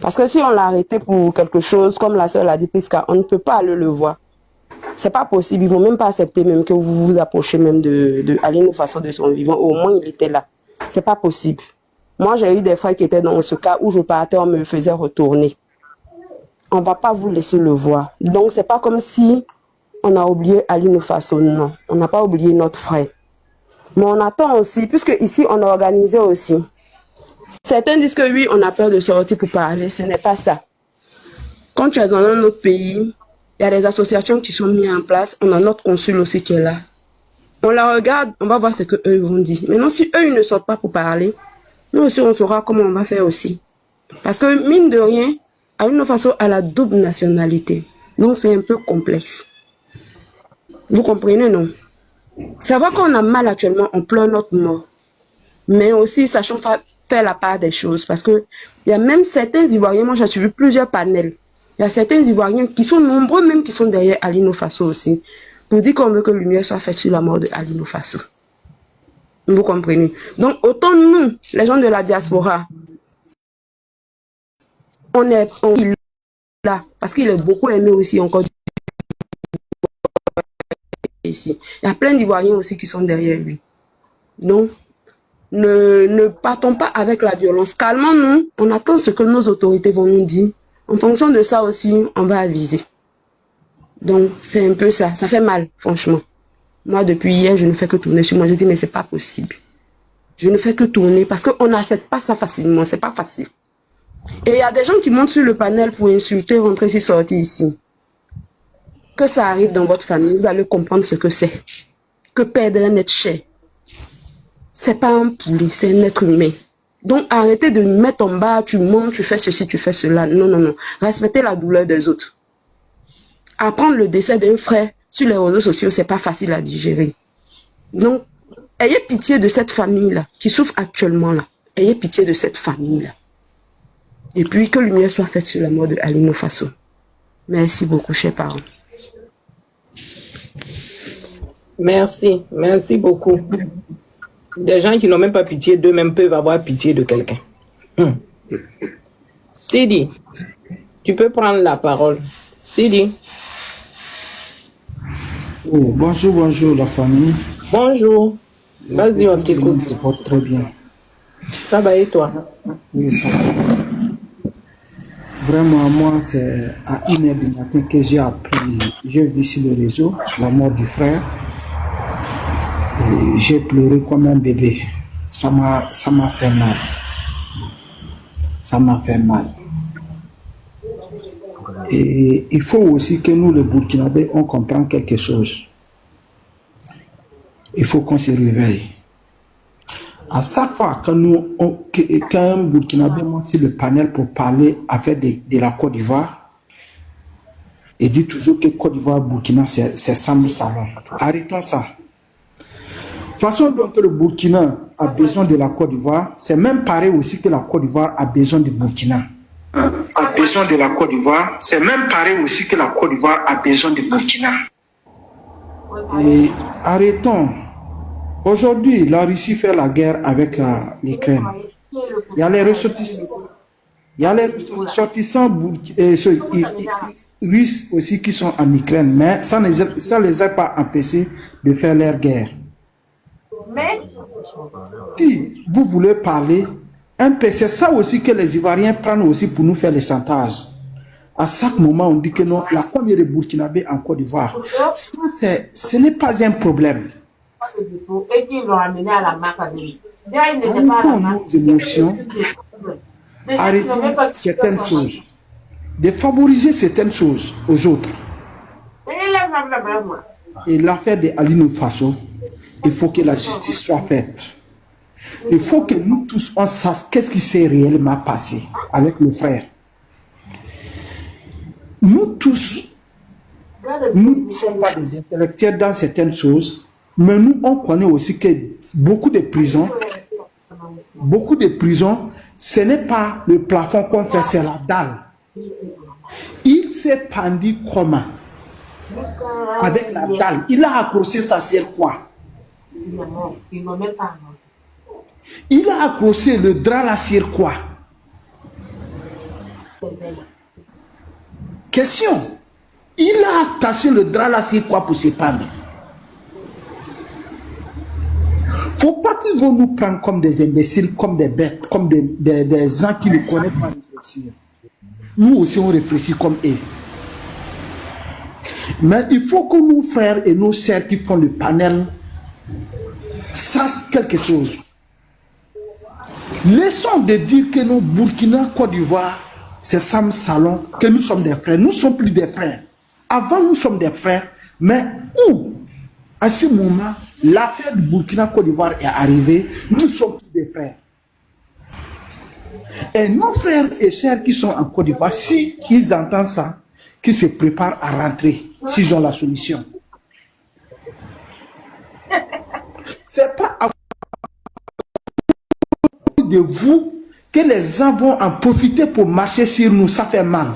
Parce que si on l'a arrêté pour quelque chose, comme la sœur l'a dit, Prisca, on ne peut pas aller le voir. C'est pas possible. Ils vont même pas accepter même que vous vous approchez même de Aline Faso de son vivant. Au moins, il était là. C'est pas possible. Moi, j'ai eu des frères qui étaient dans ce cas où je partais, on me faisait retourner. On va pas vous laisser le voir. Donc, c'est pas comme si on a oublié Aline Faso. Non, on n'a pas oublié notre frère. Mais on attend aussi, puisque ici, on a organisé aussi. Certains disent que oui, on a peur de sortir pour parler. Ce n'est pas ça. Quand tu es dans un autre pays, il y a des associations qui sont mises en place. On a notre consul aussi qui est là. On la regarde, on va voir ce qu'eux vont dire. Maintenant, si eux, ils ne sortent pas pour parler, nous aussi, on saura comment on va faire aussi. Parce que, mine de rien, Aline Faso a la double nationalité. Donc, c'est un peu complexe. Vous comprenez, non? Ça va qu'on a mal actuellement, on pleure notre mort. Mais aussi, sachons faire la part des choses. Parce que il y a même certains Ivoiriens, moi j'ai suivi plusieurs panels. Il y a certains Ivoiriens qui sont nombreux, même qui sont derrière Aline Faso aussi, pour dire qu'on veut que lumière soit faite sur la mort de Aline Faso. Vous comprenez? Donc, autant nous, les gens de la diaspora, on est là, parce qu'il est beaucoup aimé aussi encore ici. Il y a plein d'Ivoiriens aussi qui sont derrière lui. Donc, ne partons pas avec la violence. Calmons-nous, on attend ce que nos autorités vont nous dire. En fonction de ça aussi, on va aviser. Donc, c'est un peu ça. Ça fait mal, franchement. Moi, depuis hier, je ne fais que tourner sur moi. Je dis, mais c'est pas possible. Je ne fais que tourner parce qu'on n'accepte pas ça facilement. C'est pas facile. Et il y a des gens qui montent sur le panel pour insulter, rentrer ici, sortir ici. Que ça arrive dans votre famille, vous allez comprendre ce que c'est. Que perdre un être cher. C'est pas un poulet, c'est un être humain. Donc, arrêtez de nous mettre en bas, tu montes, tu fais ceci, tu fais cela. Non, non, non. Respectez la douleur des autres. Apprendre le décès d'un frère sur les réseaux sociaux, c'est pas facile à digérer. Donc, ayez pitié de cette famille-là, qui souffre actuellement là. Ayez pitié de cette famille-là. Et puis, que lumière soit faite sur la mort de Aline Faso. Merci beaucoup, chers parents. Merci, merci beaucoup. Des gens qui n'ont même pas pitié d'eux-mêmes peuvent avoir pitié de quelqu'un. Sidi, tu peux prendre la parole. Sidi. Oh, bonjour, bonjour la famille. Bonjour. Vas-y, on t'écoute. Ça porte très bien. Ça va et toi? Oui, ça va. Vraiment, moi, c'est à 1h du matin que j'ai appris, j'ai vu sur le réseau la mort du frère. Et j'ai pleuré comme un bébé. Ça m'a fait mal. Ça m'a fait mal. Et il faut aussi que nous, les Burkinabés, on comprenne quelque chose. Il faut qu'on se réveille. À chaque fois qu'un Burkinabé monte sur le panel pour parler avec de la Côte d'Ivoire, il dit toujours que Côte d'Ivoire, Burkina, c'est Sam Salon. Arrêtons ça. De toute façon, donc, le Burkina a besoin de la Côte d'Ivoire, c'est même pareil aussi que la Côte d'Ivoire a besoin du Burkina. A besoin de la Côte d'Ivoire, c'est même pareil aussi que la Côte d'Ivoire a besoin du Burkina. Et arrêtons. Aujourd'hui, la Russie fait la guerre avec l'Ukraine. Il y a les ressortissants. Il y a les ressortissants russes aussi qui sont en Ukraine, mais ça ne les a pas empêchés de faire leur guerre. Si vous voulez parler, c'est ça aussi que les Ivoiriens prennent aussi pour nous faire les chantages. À chaque moment, on dit que non, la première de Burkinabé en Côte d'Ivoire. Ce n'est pas un problème. Arrêtons nos émotions, arrêtons certaines choses, de favoriser certaines choses aux autres. Et l'affaire de Aline Faso, il faut que la justice soit faite. Il faut que nous tous, on sache qu'est-ce qui s'est réellement passé avec le frère. Nous tous, nous ne sommes pas des intellectuels dans certaines choses, mais nous, on connaît aussi que beaucoup de prisons, ce n'est pas le plafond qu'on fait, c'est la dalle. Il s'est pendu comment? Avec la dalle. Il a accroché ça sur quoi? Il a accroché le drap là sur quoi? Question. Il a attaché le drap là, c'est quoi pour s'épandre? Faut pas qu'ils vont nous prendre comme des imbéciles, comme des bêtes, comme des gens qui ne connaissent pas réfléchir. Nous aussi, on réfléchit comme eux. Mais il faut que nos frères et nos sœurs qui font le panel sachent quelque chose. Laissons de dire que nos Burkina, Côte d'Ivoire, c'est Sam Salon, que nous sommes des frères. Nous ne sommes plus des frères. Avant, nous sommes des frères. Mais où, à ce moment, l'affaire du Burkina Côte d'Ivoire est arrivée, nous sommes tous des frères. Et nos frères et sœurs qui sont en Côte d'Ivoire, si ils entendent ça, qu'ils se préparent à rentrer, s'ils ont la solution. C'est pas à cause de vous que les gens vont en profiter pour marcher sur nous. Ça fait mal.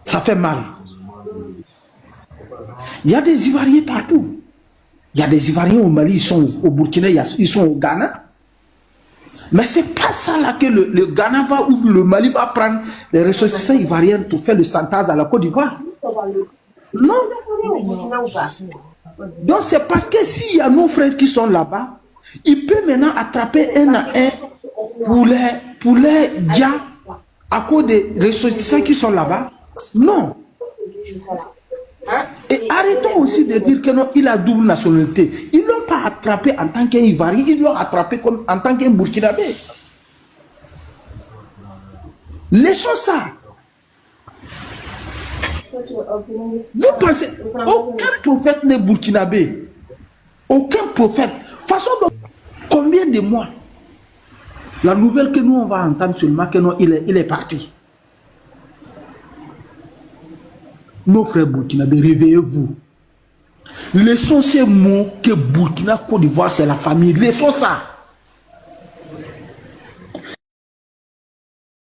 Ça fait mal. Il y a des Ivoiriens partout. Il y a des Ivoiriens au Mali, ils sont au Burkina, ils sont au Ghana. Mais ce n'est pas ça là que le Ghana va ou le Mali va prendre les ressortissants ivoiriens pour faire le chantage à la Côte d'Ivoire. Non. Donc c'est parce que s'il y a nos frères qui sont là-bas, ils peuvent maintenant attraper un à un pour les gars à cause des ressortissants qui sont là-bas. Non. Et arrêtons aussi de dire que non, il a double nationalité. Ils ne l'ont pas attrapé en tant qu'un Ivoirien, ils l'ont attrapé comme, en tant qu'un Burkinabé. Laissons ça. Vous pensez, aucun prophète n'est Burkinabé. Aucun prophète. De toute façon, combien de mois? La nouvelle que nous on va entendre seulement que non, il est parti. Nos frères burkinabés, réveillez-vous. Laissons ces mots que Burkina Côte d'Ivoire, c'est la famille. Laissons ça.